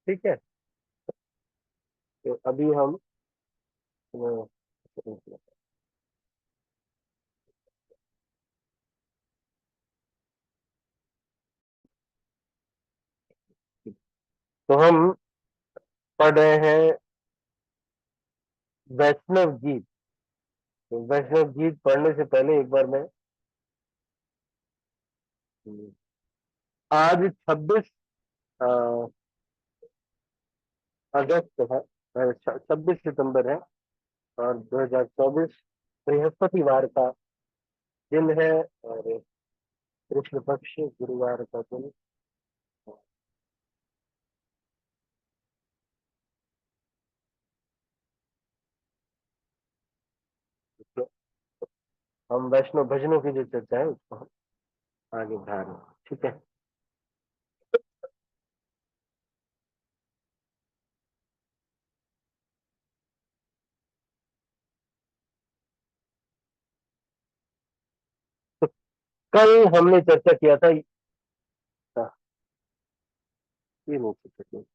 ठीक है। तो अभी हम तो हम पढ़ रहे हैं वैष्णव गीत। तो वैष्णव गीत पढ़ने से पहले एक बार मैं आज 26 अगस्त है, 26 सितंबर है, और 2024 बृहस्पतिवार का दिन है, और कृष्ण पक्ष गुरुवार का दिन। तो हम वैष्णव भजनों की जो चर्चा है उसको हम आगे बढ़ा रहे हैं। ठीक है। तो कल हमने चर्चा किया था, ये नहीं चर्चा की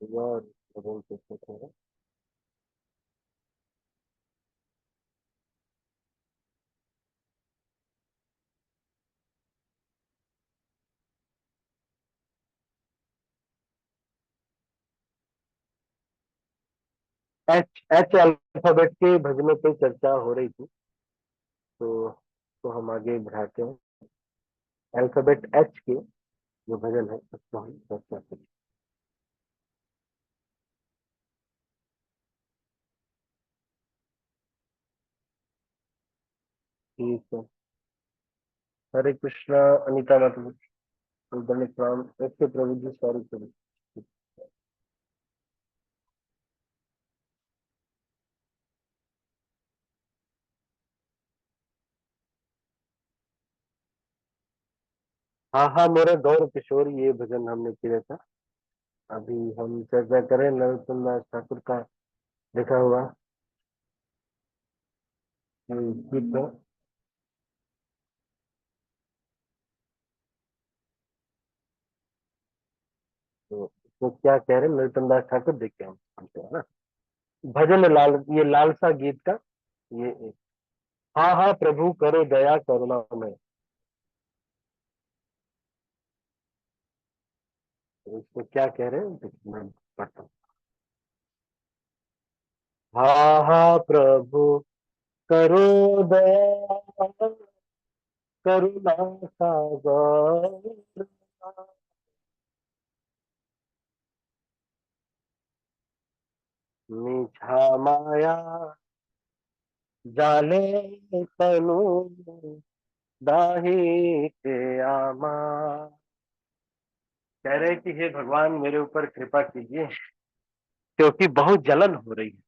और बोलते हैं एच एच अल्फाबेट के भजनों पे चर्चा हो रही थी। तो हम आगे बढ़ाते हैं, अल्फाबेट एच के जो भजन है उसको हम चर्चा करें। ठीक है। हरे कृष्णा अनीता माता दंडित प्रणाम। ऐसे प्रभु जी सॉरी सॉरी। हाँ हाँ, मेरा गौर किशोर, ये भजन हमने किया था। अभी हम चर्चा करें नरोत्तम दास ठाकुर का लिखा हुआ गीत है। तो इसमें क्या कह रहे हैं नरोत्तम दास ठाकुर, देख के हम सुनते हैं ना। भजन लाल, ये लालसा गीत का ये। हाँ हाँ प्रभु करो दया करुणा में। तो इसको क्या कह रहे हैं, तो मैं पढ़ता हूँ। हाँ हाँ प्रभु करो दया करुणा सागर, मीठा माया जाले तनु दाही के आमा। कह रहे कि हे भगवान मेरे ऊपर कृपा कीजिए, क्योंकि बहुत जलन हो रही है।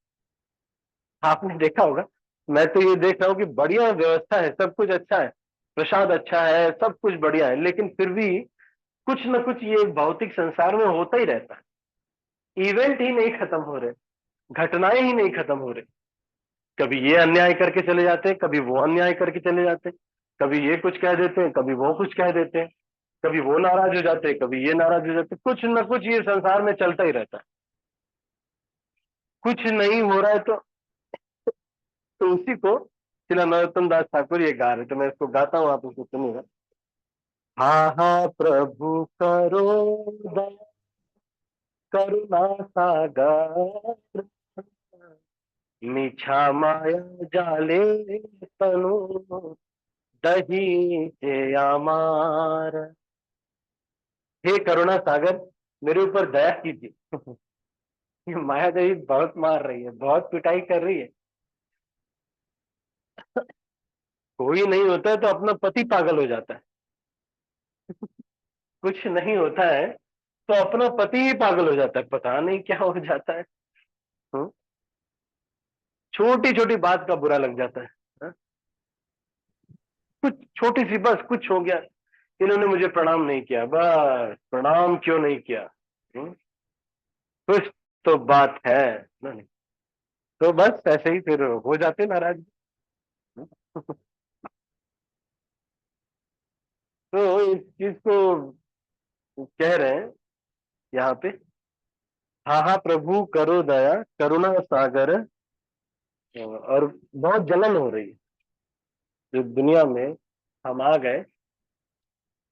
आपने देखा होगा, मैं तो ये देख रहा हूँ कि बढ़िया व्यवस्था है, सब कुछ अच्छा है, प्रसाद अच्छा है, सब कुछ बढ़िया है, लेकिन फिर भी कुछ न कुछ ये भौतिक संसार में होता ही रहता है। इवेंट ही नहीं खत्म हो रहे, घटनाएं ही नहीं खत्म हो रही। कभी ये अन्याय करके चले जाते हैं, कभी वो अन्याय करके चले जाते हैं, कभी ये कुछ कह देते हैं, कभी वो कुछ कह देते हैं, कभी वो नाराज हो जाते हैं, कभी ये नाराज हो जाते हैं। कुछ न कुछ ये संसार में चलता ही रहता है। कुछ नहीं हो रहा है तो उसी को श्री नरोत्तम दास ठाकुर ये गा रहे, तो मैं इसको गाता हूँ, आप उसको सुनिएगा। हाँ हाँ प्रभु करो दया करुणा सागर, मीठा माया जाले तनु दही से अमार। हे करुणा सागर, मेरे ऊपर दया कीजिए। ये माया देवी बहुत मार रही है, बहुत पिटाई कर रही है। कोई नहीं होता है तो अपना पति पागल हो जाता है। कुछ नहीं होता है तो अपना पति ही पागल हो जाता है, पता नहीं क्या हो जाता है। छोटी छोटी बात का बुरा लग जाता है। हाँ? कुछ छोटी सी, बस कुछ हो गया, इन्होंने मुझे प्रणाम नहीं किया, बस प्रणाम क्यों नहीं किया। हम्म? कुछ तो बात है ना, नहीं तो बस ऐसे ही फिर हो जाते नाराज। तो इस चीज को कह रहे हैं यहाँ पे, हाँ हाँ प्रभु करो दया, करुणा सागर। और बहुत जलन हो रही है जो दुनिया में हम आ गए,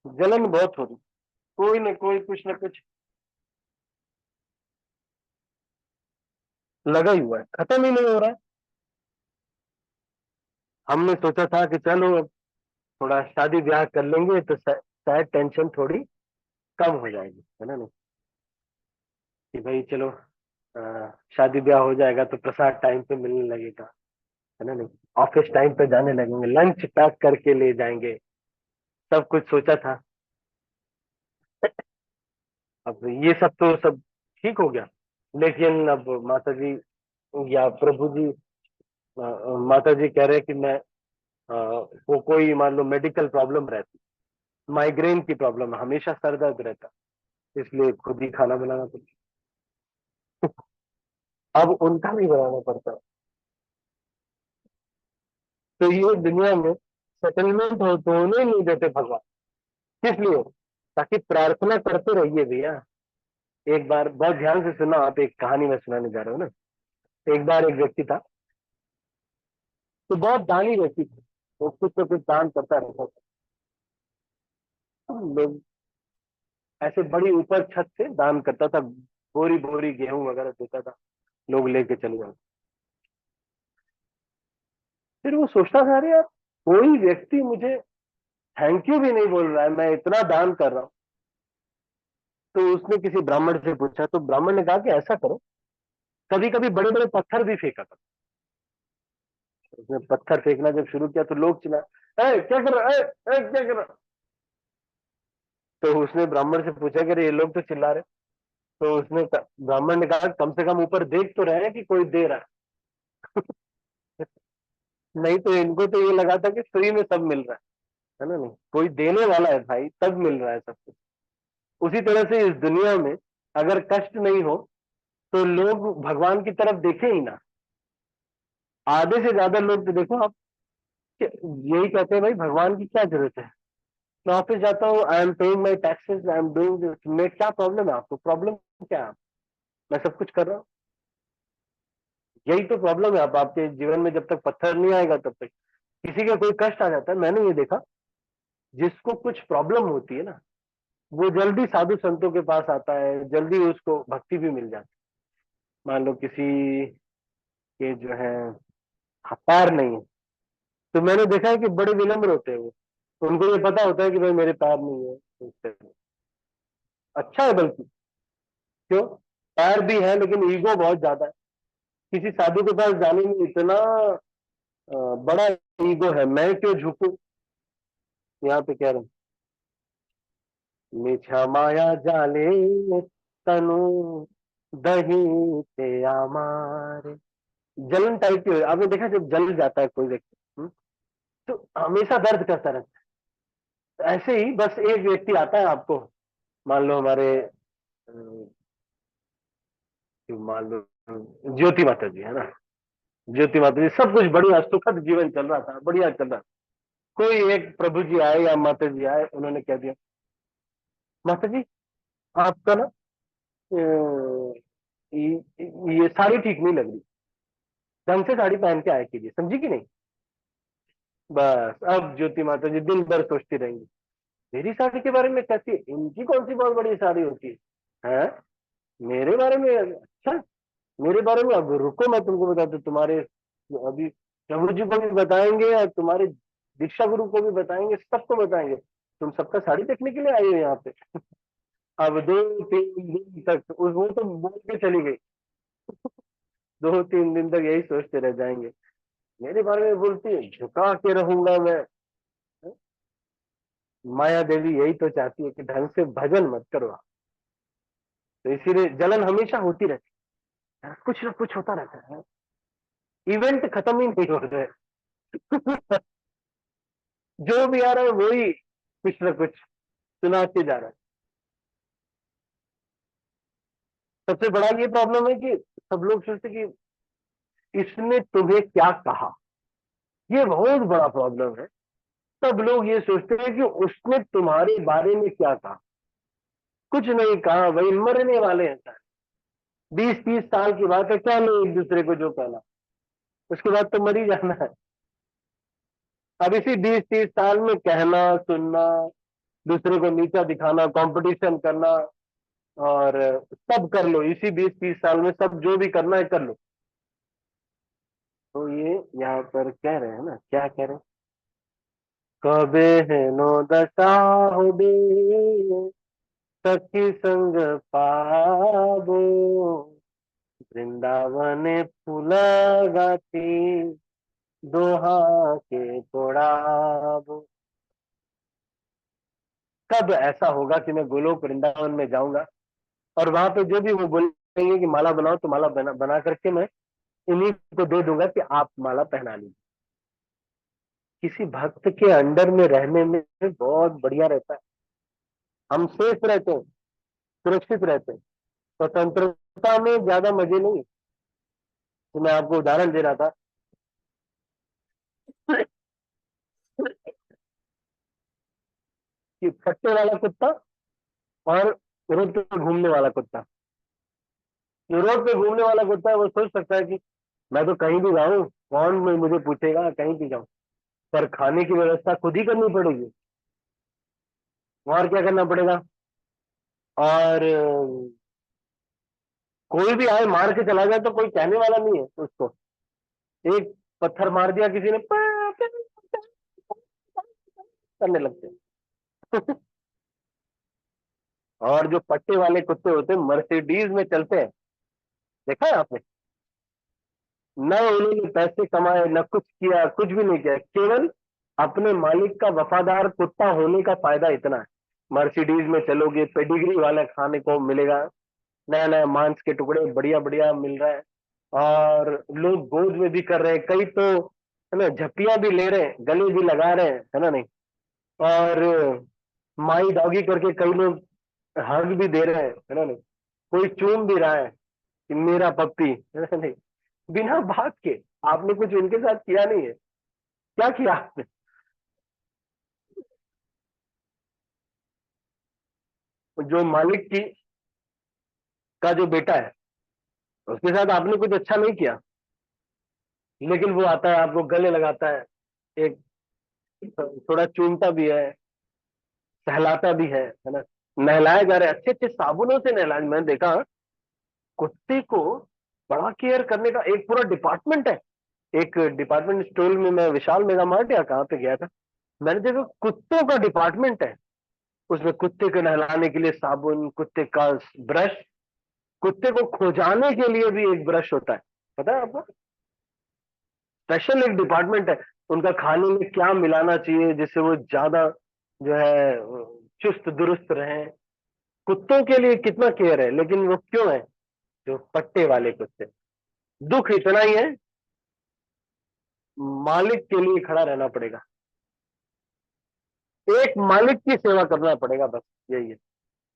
जलन बहुत हो रही, कोई न कोई कुछ न कुछ लगा ही हुआ है, खत्म ही नहीं हो रहा है। हमने सोचा था कि चलो अब थोड़ा शादी ब्याह कर लेंगे तो शायद टेंशन थोड़ी कम हो जाएगी, है ना नहीं, कि भाई चलो शादी ब्याह हो जाएगा तो प्रसाद टाइम पे मिलने लगेगा, है ना नहीं, ऑफिस टाइम पे जाने लगेंगे, लंच पैक करके ले जाएंगे, सब कुछ सोचा था। अब ये सब तो सब ठीक हो गया, लेकिन अब माता जी या प्रभु जी, माता जी कह रहे हैं कि मैं वो कोई मान लो मेडिकल प्रॉब्लम रहती, माइग्रेन की प्रॉब्लम है, हमेशा सर दर्द रहता, इसलिए खुद ही खाना बनाना पड़ता। अब उनका भी बनाना पड़ता है। तो ये दुनिया में सेटलमेंट हो तो होने नहीं देते भगवान, किस लिए? ताकि प्रार्थना करते रहिए भैया। एक बार बहुत ध्यान से सुना आप, एक कहानी में सुनाने जा रहा हूँ ना। एक बार एक व्यक्ति था, तो बहुत दानी व्यक्ति था, वो कुछ न कुछ दान करता रहता था। लोग ऐसे बड़ी ऊपर छत से दान करता था, बोरी बोरी गेहूं वगैरह देता था, लोग लेके चले जाते। फिर वो सोचता था, अरे यार कोई व्यक्ति मुझे थैंक यू भी नहीं बोल रहा है, मैं इतना दान कर रहा हूँ। तो उसने किसी ब्राह्मण से पूछा, तो ब्राह्मण ने कहा कि ऐसा करो, कभी कभी बड़े बड़े पत्थर भी फेंका करो। उसने पत्थर फेंकना जब शुरू किया तो लोग चिल्लाए, क्या कर रहा है, क्या कर रहा है?" तो उसने ब्राह्मण से पूछा कि अरे ये लोग तो चिल्ला रहे। तो ब्राह्मण ने कहा कम से कम ऊपर देख तो रहे हैं कि कोई दे रहा है। नहीं तो इनको तो ये लगा था कि फ्री में सब मिल रहा है ना नहीं, कोई देने वाला है भाई तब मिल रहा है सब कुछ। उसी तरह से इस दुनिया में अगर कष्ट नहीं हो तो लोग भगवान की तरफ देखें ही ना। आधे से ज्यादा लोग तो देखो आप, यही कहते हैं भाई भगवान की क्या जरूरत है, मैं ऑफिस जाता हूँ, I am paying my taxes, I am doing this, मैं क्या प्रॉब्लम है आपको, प्रॉब्लम क्या है, मैं सब कुछ कर रहा हूँ। यही तो प्रॉब्लम है, आप आपके जीवन में जब तक पत्थर नहीं आएगा तब तक किसी का कोई कष्ट आ जाता है। मैंने ये देखा, जिसको कुछ प्रॉब्लम होती है ना, वो जल्दी साधु संतों के पास आता है, जल्दी उसको भक्ति भी मिल जाती है। मान लो किसी के जो है पैर नहीं है, तो मैंने देखा है कि बड़े विनम्र होते हैं वो, उनको ये पता होता है कि भाई मेरे पैर नहीं है, अच्छा है बल्कि, क्यों, पैर भी है लेकिन ईगो बहुत ज्यादा है। किसी साधु के पास जाने में इतना बड़ा ईगो है, मैं क्यों झुकूं। यहाँ पे कह रहे हैं, मिछा माया जाले तनु दही ते मारे। जलन टाइप की आपने देखा, जब जल जाता है कोई व्यक्ति, तो हमेशा दर्द करता रहता है। ऐसे ही बस एक व्यक्ति आता है आपको, मान लो हमारे मान लो ज्योति माता जी है ना, ज्योति माता जी सब कुछ बढ़िया सुखद जीवन चल रहा था, बढ़िया चल रहा था। कोई एक प्रभु जी आए या माता जी आए, उन्होंने कह दिया, माता जी आपका ना ये साड़ी ठीक नहीं लग रही, ढंग से साड़ी पहन के आया कीजिए, समझी कि नहीं। बस अब ज्योति माता जी दिन भर सोचती रहेंगी, मेरी साड़ी के बारे में कहती है, इनकी कौन सी बहुत बड़ी साड़ी होती है, मेरे बारे में, अच्छा मेरे बारे में, अब रुको मैं तुमको बताता हूँ, तुम्हारे अभी प्रभु जी को भी बताएंगे और तुम्हारे दीक्षा गुरु को भी बताएंगे, सबको बताएंगे, तुम सबका साड़ी देखने के लिए आई हो यहाँ पे। अब 2-3 दिन तक वो तो बोल के चली गई, 2-3 दिन तक यही सोचते रह जाएंगे, मेरे बारे में बोलती है, झुका के रहूंगा मैं। माया देवी यही तो चाहती है कि ढंग से भजन मत करो आप। तो इसीलिए जलन हमेशा होती रहती है, कुछ ना कुछ होता रहता है, इवेंट खत्म ही नहीं हो रहे। जो भी आ रहा है वही कुछ ना कुछ सुनाते जा रहा है। सबसे बड़ा ये प्रॉब्लम है कि सब लोग सोचते कि इसने तुम्हें क्या कहा, ये बहुत बड़ा प्रॉब्लम है। सब लोग ये सोचते हैं कि उसने तुम्हारे बारे में क्या कहा। कुछ नहीं कहा, वही मरने वाले हैं सारे। 20-30 साल की बात है, क्या नहीं एक दूसरे को जो पहला, उसके बाद तो मर ही जाना है। अब इसी 20-30 साल में कहना सुनना, दूसरे को नीचा दिखाना, कंपटीशन करना, और सब कर लो इसी 20-30 साल में, सब जो भी करना है कर लो। तो ये यहाँ पर कह रहे हैं ना, क्या कह रहे हैं, कबे है नो दशा हो बे, सखी संग पाबो, वृंदावने फूला गाती, दोहा के तोड़ाबो। कब ऐसा होगा कि मैं गोलोक वृंदावन में जाऊंगा और वहां पे जो भी वो बोलेंगे कि माला बनाओ, तो माला बना करके मैं इन्हीं को दे दूंगा कि आप माला पहना लीजिए। किसी भक्त के अंडर में रहने में बहुत बढ़िया रहता है, हम सेफ रहते हैं, सुरक्षित रहते हैं। स्वतंत्रता में ज्यादा मजे नहीं। तो मैं आपको उदाहरण दे रहा था कि फट्टे वाला कुत्ता और रोड पे घूमने वाला कुत्ता। जो रोड पे घूमने वाला कुत्ता है वो सोच सकता है कि मैं तो कहीं भी जाऊं, कौन मुझे पूछेगा, कहीं भी जाऊं। पर खाने की व्यवस्था खुद ही करनी पड़ेगी, और क्या करना पड़ेगा। और कोई भी आए मार के चला जाए तो कोई कहने वाला नहीं है उसको। एक पत्थर मार दिया किसी ने, करने लगते हैं। और जो पट्टे वाले कुत्ते होते हैं मर्सिडीज में चलते हैं, देखा है आपने। न उन्होंने पैसे कमाए, न कुछ किया, कुछ भी नहीं किया, केवल अपने मालिक का वफादार कुत्ता होने का फायदा इतना है। मर्सिडीज में चलोगे, पेडिग्री वाला खाने को मिलेगा, नया नया मांस के टुकड़े बढ़िया बढ़िया मिल रहा है, और लोग गोद में भी कर रहे हैं, कई तो है ना झप्पियां भी ले रहे हैं, गले भी लगा रहे हैं, है ना नहीं। और माई डॉगी करके कई लोग हग भी दे रहे हैं, है ना नहीं। कोई चूम भी रहा है कि मेरा पप्पी, है ना नहीं। बिना बात के, आपने कुछ उनके साथ किया नहीं है, क्या किया आपने। जो मालिक की का जो बेटा है, उसके साथ आपने कुछ अच्छा नहीं किया, लेकिन वो आता है आपको गले लगाता है, एक थोड़ा चूमता भी है, सहलाता भी है ना। नहलाया जा रहा है, अच्छे अच्छे साबुनों से नहलाया, मैंने देखा कुत्ते को बड़ा केयर करने का एक पूरा डिपार्टमेंट है। एक डिपार्टमेंट स्टोर में, मैं विशाल मेगा मार्ट या कहाँ पे गया था, मैंने देखा कुत्तों का डिपार्टमेंट है। उसमें कुत्ते को नहलाने के लिए साबुन, कुत्ते का ब्रश, कुत्ते को खुजाने के लिए भी एक ब्रश होता है, पता है आपको। स्पेशल एक डिपार्टमेंट है। उनका खाने में क्या मिलाना चाहिए जिससे वो ज्यादा जो है चुस्त दुरुस्त रहे। कुत्तों के लिए कितना केयर है, लेकिन वो क्यों है, जो पट्टे वाले कुत्ते। दुख इतना ही है, मालिक के लिए खड़ा रहना पड़ेगा, एक मालिक की सेवा करना पड़ेगा, बस यही है।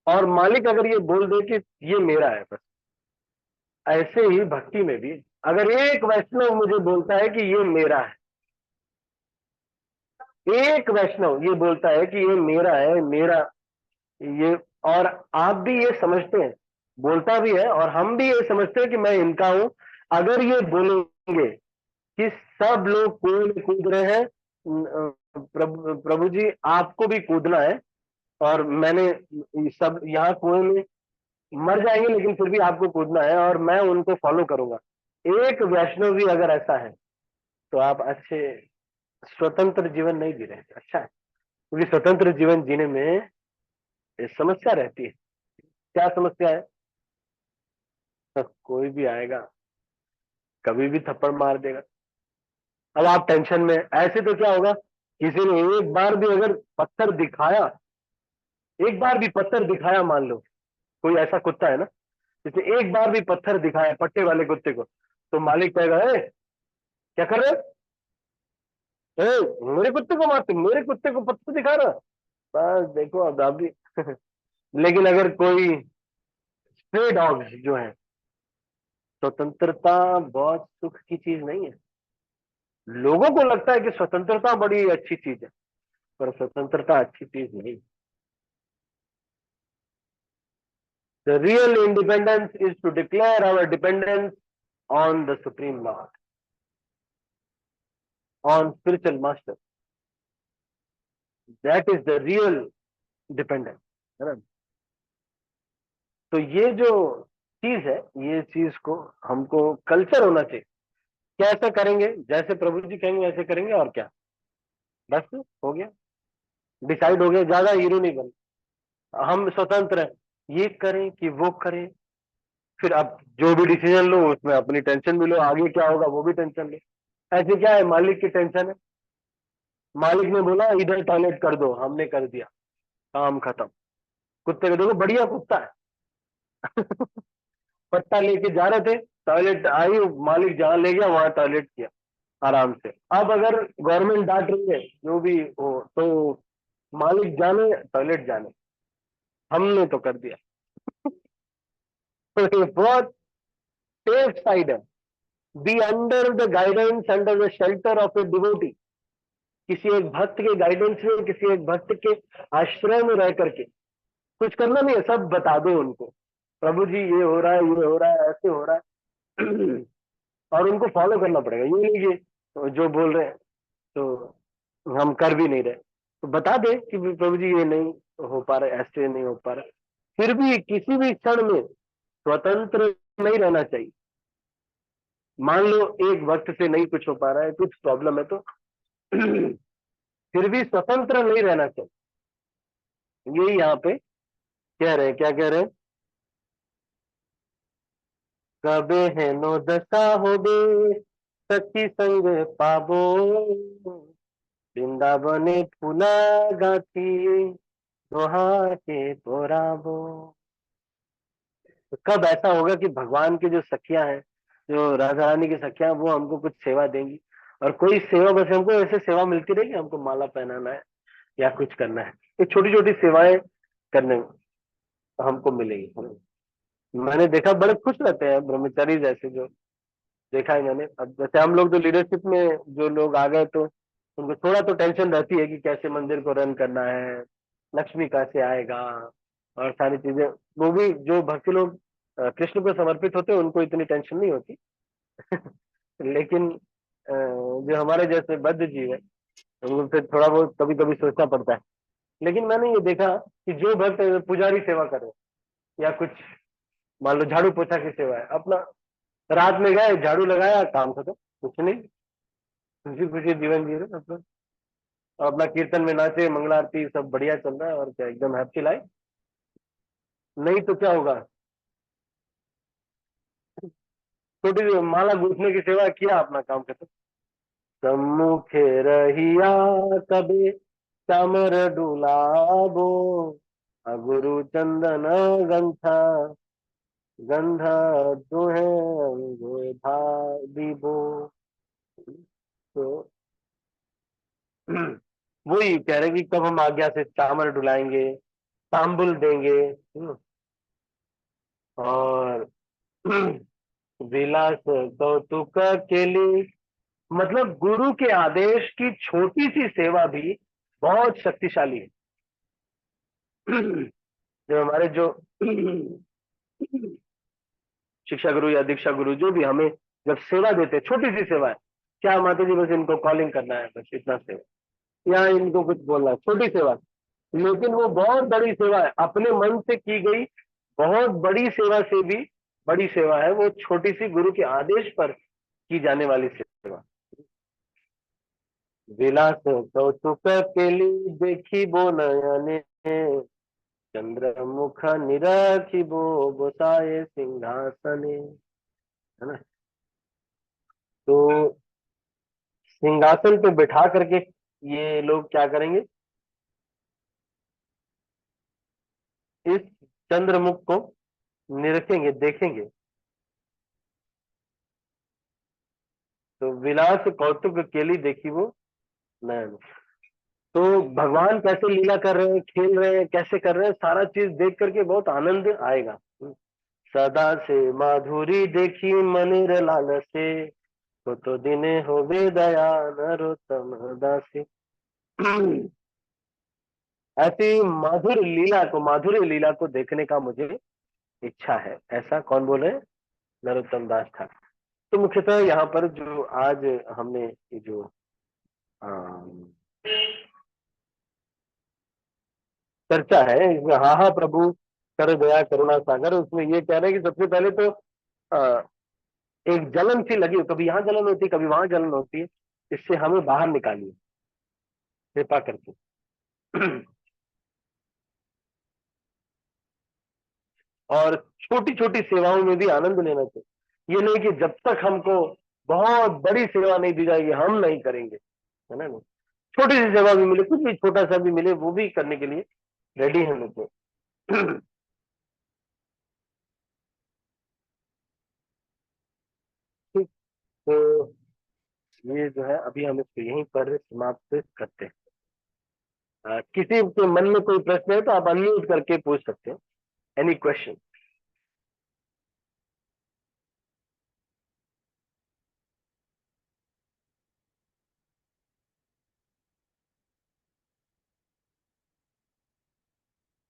और मालिक अगर ये बोल दे कि ये मेरा है, बस। ऐसे ही भक्ति में भी अगर एक वैष्णव मुझे बोलता है कि ये मेरा है, एक वैष्णव ये बोलता है कि ये मेरा है, मेरा ये, और आप भी ये समझते हैं, बोलता भी है और हम भी ये समझते हैं कि मैं इनका हूं। अगर ये बोलेंगे कि सब लोग कुएं में कूद रहे हैं, प्रभु प्रभु जी आपको भी कूदना है, और मैंने सब यहाँ कुएं में मर जाएंगे लेकिन फिर भी आपको कूदना है, और मैं उनको फॉलो करूंगा। एक वैष्णव भी अगर ऐसा है, तो आप अच्छे स्वतंत्र जीवन नहीं जी रहे, अच्छा है। क्योंकि स्वतंत्र जीवन जीने में समस्या रहती है। क्या समस्या है, तो कोई भी आएगा, कभी भी थप्पड़ मार देगा। अब आप टेंशन में, ऐसे तो क्या होगा, किसी ने एक बार भी अगर पत्थर दिखाया, एक बार भी पत्थर दिखाया, मान लो कोई ऐसा कुत्ता है ना जिसने एक बार भी पत्थर दिखाया पट्टे वाले कुत्ते को, तो मालिक कहेगा, ए क्या कर रहे हो, ए मेरे कुत्ते को मारते, मेरे कुत्ते को पत्थर दिखा रहा। बस देखो अब आप भी। लेकिन अगर कोई स्ट्रे डॉग्स जो है, स्वतंत्रता बहुत सुख की चीज नहीं है। लोगों को लगता है कि स्वतंत्रता बड़ी अच्छी चीज है, पर स्वतंत्रता अच्छी चीज नहीं। The real independence is to declare our dependence on the Supreme Lord, on spiritual master. That is the real dependence, है ना? तो ये जो चीज है, ये चीज को हमको कल्चर होना चाहिए। कैसे करेंगे? जैसे प्रभु जी कहेंगे वैसे करेंगे, और क्या, बस हो गया, डिसाइड हो गया, ज्यादा हीरो नहीं बने, हम स्वतंत्र हैं, ये करें कि वो करें। फिर अब जो भी डिसीजन लो उसमें अपनी टेंशन भी लो, आगे क्या होगा वो भी टेंशन लो। ऐसे क्या है, मालिक की टेंशन है, मालिक ने बोला इधर टॉयलेट कर दो, हमने कर दिया, काम खत्म। कुत्ते को देखो, बढ़िया कुत्ता है, पट्टा लेके जा रहे थे, टॉयलेट आई, मालिक जहां ले गया वहां टॉयलेट किया आराम से। अब अगर गवर्नमेंट डांट रही है जो भी हो, तो मालिक जाने टॉयलेट जाने, हमने तो कर दिया। तो ये बहुत सेफ साइड है, be under the guidance, under the shelter of a devotee. किसी एक भक्त के गाइडेंस में, किसी एक भक्त के आश्रय में रह करके कुछ करना नहीं है, सब बता दो उनको, प्रभु जी ये हो रहा है, ये हो रहा है, ऐसे हो रहा है। और उनको फॉलो करना पड़ेगा, ये नहीं कि तो जो बोल रहे हैं तो हम कर भी नहीं रहे, तो बता दे कि प्रभु जी ये नहीं हो पा रहा है, ऐसे नहीं हो पा रहा है। फिर भी किसी भी क्षण में स्वतंत्र नहीं रहना चाहिए। मान लो एक वक्त से नहीं कुछ हो पा रहा है, कुछ प्रॉब्लम है, तो फिर भी स्वतंत्र नहीं रहना चाहिए। यही यहाँ पे कह रहे हैं, क्या कह रहे हैं? कबे है नो दशा हो बे, सखी संग पाबो, वृंदावने फूला गाथी, दोहा के तोराबो। तो कब ऐसा होगा कि भगवान की जो सखियां हैं, जो राधा रानी की सखियां, वो हमको कुछ सेवा देंगी, और कोई सेवा, बस हमको ऐसे सेवा मिलती रहेगी, हमको माला पहनाना है या कुछ करना है, ये छोटी छोटी सेवाएं करने हमको मिलेगी। मैंने देखा बड़े खुश रहते हैं ब्रह्मचारी जैसे, जो देखा है मैंने। अब जैसे हम लोग जो लीडरशिप में जो लोग आ गए, तो उनको थोड़ा तो टेंशन रहती है कि कैसे मंदिर को रन करना है, लक्ष्मी कैसे आएगा, और सारी चीजें। वो भी जो भक्त लोग कृष्ण को समर्पित होते हैं उनको इतनी टेंशन नहीं होती। लेकिन जो हमारे जैसे बद्ध जीव है, उनको फिर थोड़ा बहुत कभी कभी सोचना पड़ता है। लेकिन मैंने ये देखा कि जो भक्त पुजारी सेवा कर रहे हैं, या कुछ मान लो झाड़ू पोछा की सेवा है, अपना रात में गए, झाड़ू लगाया, काम खत्म, कुछ नहीं, खुशी खुशी जीवन जी रहे अपना, और अपना कीर्तन में नाचे, मंगला आरती सब बढ़िया चल रहा है, और क्या, एकदम हैप्पी लाइफ। नहीं तो क्या होगा, छोटी सी माला गूंथने की सेवा किया, अपना काम खत्म। सम्मुखे रहिया कबे, चामर डुलाबो, गुरु चंदन गंथा, गंधा दुहे अंगो दीबो। तो वही कह रहे कि कब हम आज्ञा से चामर डुलाएंगे, तांबुल देंगे, और विलास कौतुक के लिए, मतलब गुरु के आदेश की छोटी सी सेवा भी बहुत शक्तिशाली है। जो हमारे जो शिक्षा गुरु या दीक्षा गुरु जो भी हमें जब सेवा देते हैं, छोटी सी सेवा है, क्या माता जी बस इनको कॉलिंग करना है, बस इतना सेवा, या इनको कुछ बोलना है, छोटी सेवा, लेकिन वो बहुत बड़ी सेवा है, अपने मन से की गई बहुत बड़ी सेवा से भी बड़ी सेवा है वो, छोटी सी गुरु के आदेश पर की जाने वाली सेवा। विलास कौतुक केली देखी बो नयने, चंद्रमुख निरखी बो गोसाए सिंहासने, है ना? तो सिंहासन पे बिठा करके ये लोग क्या करेंगे, इस चंद्रमुख को निरखेंगे, देखेंगे। तो विलास कौतुक केली देखी वो नयन। तो भगवान कैसे लीला कर रहे हैं, खेल रहे हैं, कैसे कर रहे हैं, सारा चीज देख करके बहुत आनंद आएगा। सदा से माधुरी देखी मनिर लाल से, तो दिने हो वे दया नरोत्तम दासी। ऐसी माधुर लीला को, माधुर्य लीला को देखने का मुझे इच्छा है, ऐसा कौन बोले? नरोत्तम दास ठाकुर। तो मुख्यतः यहाँ पर जो आज हमने ये जो चर्चा है इसमें हा हा प्रभु कर दया करुणा सागर, उसमें ये कह रहे हैं कि सबसे पहले तो अ, एक जलन सी लगी हो, कभी यहाँ जलन होती है कभी वहां जलन होती है, इससे हमें बाहर निकालिए कृपा करके। और छोटी छोटी सेवाओं में भी आनंद लेना चाहिए, ये नहीं कि जब तक हमको बहुत बड़ी सेवा नहीं दी जाएगी हम नहीं करेंगे, है ना? नहीं, छोटी सी सेवा भी मिले, कुछ भी छोटा सा भी मिले, वो भी करने के लिए रेडी है लोग। ठीक। तो ये जो है अभी हम इसको यहीं पर समाप्त करते हैं। किसी के मन में कोई प्रश्न है तो आप अनम्यूट करके पूछ सकते हैं, एनी क्वेश्चन।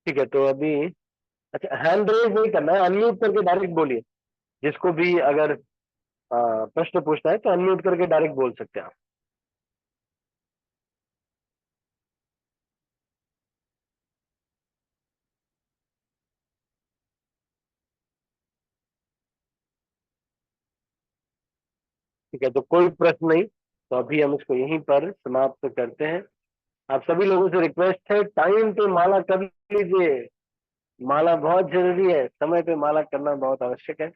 ठीक है, तो अभी अच्छा हैंड रेज नहीं करना है, अनम्यूट करके डायरेक्ट बोलिए। जिसको भी अगर प्रश्न पूछना है तो अनम्यूट करके डायरेक्ट बोल सकते हैं आप। ठीक है, तो कोई प्रश्न नहीं, तो अभी हम इसको यहीं पर समाप्त करते हैं। आप सभी लोगों से रिक्वेस्ट है, टाइम पे माला कर लीजिए, माला बहुत जरूरी है, समय पे माला करना बहुत आवश्यक है।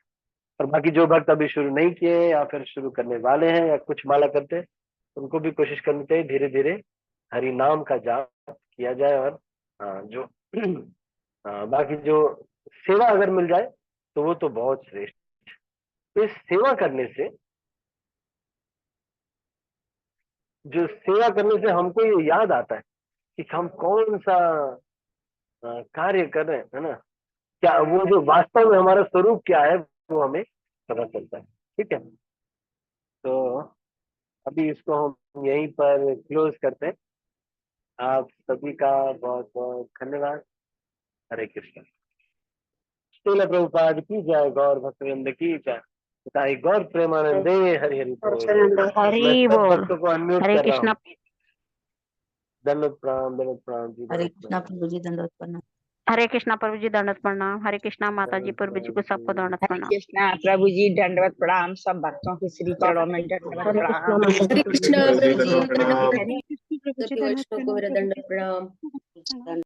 और बाकी जो भक्त अभी शुरू नहीं किए या फिर शुरू करने वाले हैं या कुछ माला करते हैं, उनको भी कोशिश करनी चाहिए धीरे धीरे हरि नाम का जाप किया जाए। और जो बाकी जो सेवा अगर मिल जाए तो वो तो बहुत श्रेष्ठ। तो इस सेवा करने से, जो सेवा करने से हमको ये याद आता है कि हम कौन सा कार्य कर रहे हैं, है ना? क्या वो जो वास्तव में हमारा स्वरूप क्या है वो हमें पता चलता है। ठीक है, तो अभी इसको हम यहीं पर क्लोज करते हैं। आप सभी का बहुत बहुत धन्यवाद। हरे कृष्ण। श्रील प्रभुपाद की जय, गौर भक्तवृंद की जय, ताई गौर प्रेमानंदे, हरि हरि बोल। मैं हरी सब बोल। भक्तों को अनम्यूट हरे कर रहा कृष्णा। हूँ। दंडवत प्रणाम जी, हरे दंडवत कृष्णा प्रणाम। प्रभु जी, दंडवत प्रणाम। हरे कृष्णा प्रभु जी दंडवत प्रणाम। हरे कृष्णा माता जी दंडवत पूर्व जी प्रणाम को सबको जी। दंडवत हरे प्रणाम। कृष्णा प्रभु जी दंडवत प्रणाम। सब भक्तों के श्री चरणों में दंडवत हरे कृष्णा प्रणाम। माता जी हरे पूर्व जी कृष्णा को प्रभु जी सबको दंडवत दंडवत प्रणाम। प्रणाम। हरे कृष्ण प्रभु जी सभी दंडवत वैष्णव को प्रणाम। मेरा प्रभु जी दंडवत प्रणाम। को